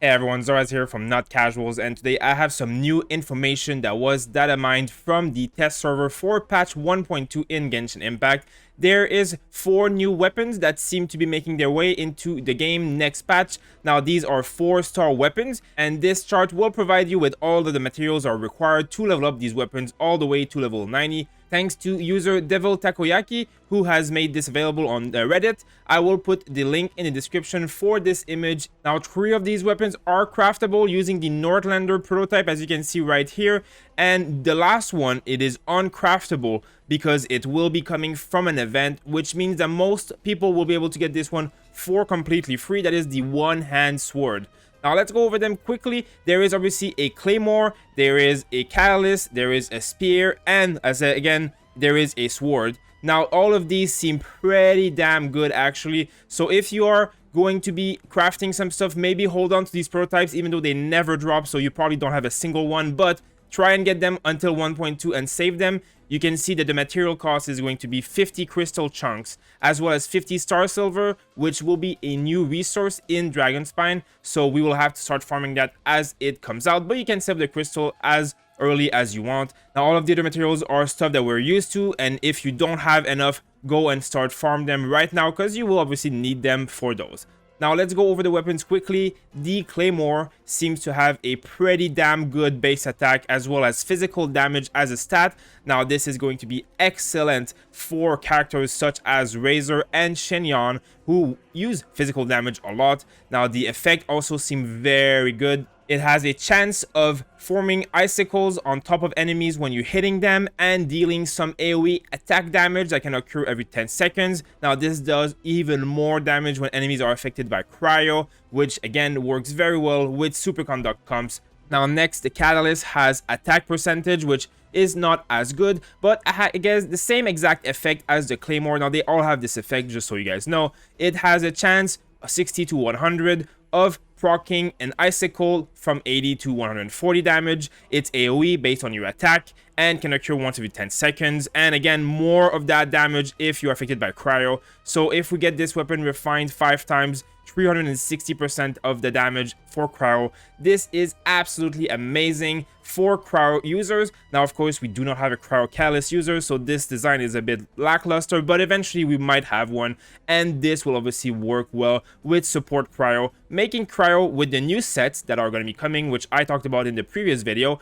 Hey everyone, Zoraz here from Not Casuals, and today I have some new information that was data mined from the test server for patch 1.2 in Genshin Impact. There is 4 new weapons that seem to be making their way into the game next patch. Now these are 4-star weapons, and this chart will provide you with all of the materials are required to level up these weapons all the way to level 90. Thanks to user Devil Takoyaki, who has made this available on Reddit. I will put the link in the description for this image. Now 3 of these weapons are craftable using the Nordlander prototype, as you can see right here, and the last one, it is uncraftable because it will be coming from an event, which means that most people will be able to get this one for completely free. That is the one-hand sword. Now let's go over them quickly. There is obviously a claymore, there is a catalyst, there is a spear, and as again, there is a sword. Now all of these seem pretty damn good actually. So if you are going to be crafting some stuff, maybe hold on to these prototypes even though they never drop, so you probably don't have a single one, but try and get them until 1.2 and save them. You can see that the material cost is going to be 50 crystal chunks, as well as 50 Starsilver, which will be a new resource in Dragonspine. So we will have to start farming that as it comes out, but you can save the crystal as early as you want. Now all of the other materials are stuff that we're used to, and if you don't have enough, go and start farm them right now because you will obviously need them for those. Now let's go over the weapons quickly. The Claymore seems to have a pretty damn good base attack as well as physical damage as a stat. Now this is going to be excellent for characters such as Razor and Shenyan, who use physical damage a lot. Now the effect also seems very good. It has a chance of forming icicles on top of enemies when you're hitting them and dealing some AoE attack damage that can occur every 10 seconds. Now this does even more damage when enemies are affected by Cryo, which again works very well with superconduct comps. Now next, the Catalyst has attack percentage, which is not as good, but I guess the same exact effect as the Claymore. Now they all have this effect, just so you guys know. It has a chance 60 to 100 of proccing an icicle from 80 to 140 damage. It's AoE based on your attack and can occur once every 10 seconds. And again, more of that damage if you're affected by Cryo. So if we get this weapon refined 5 times, 360% of the damage for Cryo. This is absolutely amazing for Cryo users. Now, of course, we do not have a Cryo Catalyst user, so this design is a bit lackluster, but eventually we might have one, and this will obviously work well with support Cryo, making Cryo with the new sets that are going to be coming, which I talked about in the previous video,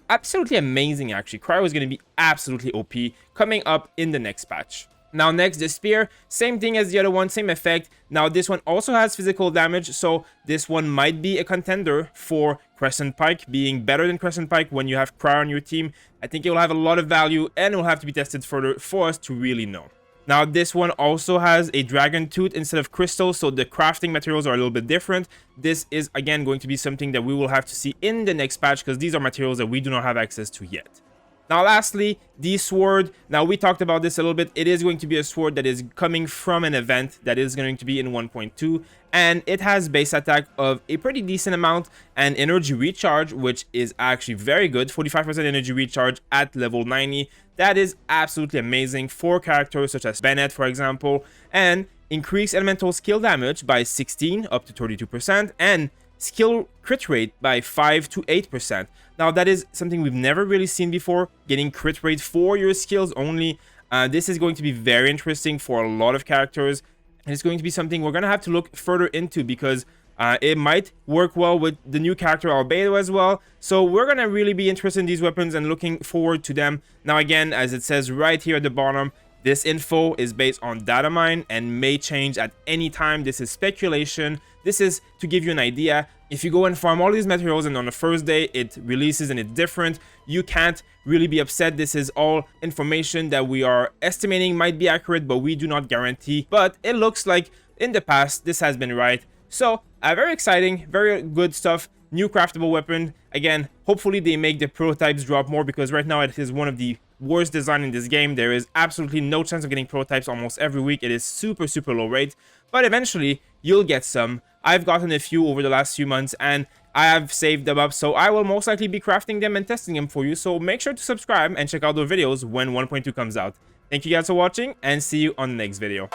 absolutely amazing actually. Cryo is going to be absolutely OP coming up in the next patch. Now next, the spear, same thing as the other one, same effect. Now this one also has physical damage, so this one might be a contender for Crescent Pike, being better than Crescent Pike when you have Cryo on your team. I think it will have a lot of value and it will have to be tested further for us to really know. Now this one also has a dragon tooth instead of crystal, so the crafting materials are a little bit different. This is again going to be something that we will have to see in the next patch because these are materials that we do not have access to yet. Now lastly, the sword. Now we talked about this a little bit. It is going to be a sword that is coming from an event that is going to be in 1.2, and it has base attack of a pretty decent amount and energy recharge, which is actually very good. 45% energy recharge at level 90. That is absolutely amazing for characters such as Bennett, for example, and increase elemental skill damage by 16 up to 32%, and skill crit rate by 5 to 8%. Now that is something we've never really seen before, getting crit rate for your skills only. This is going to be very interesting for a lot of characters, and it's going to be something we're going to have to look further into because it might work well with the new character Albedo as well. So we're going to really be interested in these weapons and looking forward to them. Now again, as it says right here at the bottom, this info is based on data mine and may change at any time. This is speculation. This is to give you an idea. If you go and farm all these materials and on the first day it releases and it's different, you can't really be upset. This is all information that we are estimating might be accurate, but we do not guarantee. But it looks like in the past this has been right. So very exciting, very good stuff. New craftable weapon. Again, hopefully they make the prototypes drop more because right now it is one of the worst design in this game. There is absolutely no chance of getting prototypes almost every week. It is super low rate, but eventually you'll get some. I've gotten a few over the last few months and I have saved them up, so I will most likely be crafting them and testing them for you. So make sure to subscribe and check out those videos when 1.2 comes out. Thank you guys for watching and see you on the next video.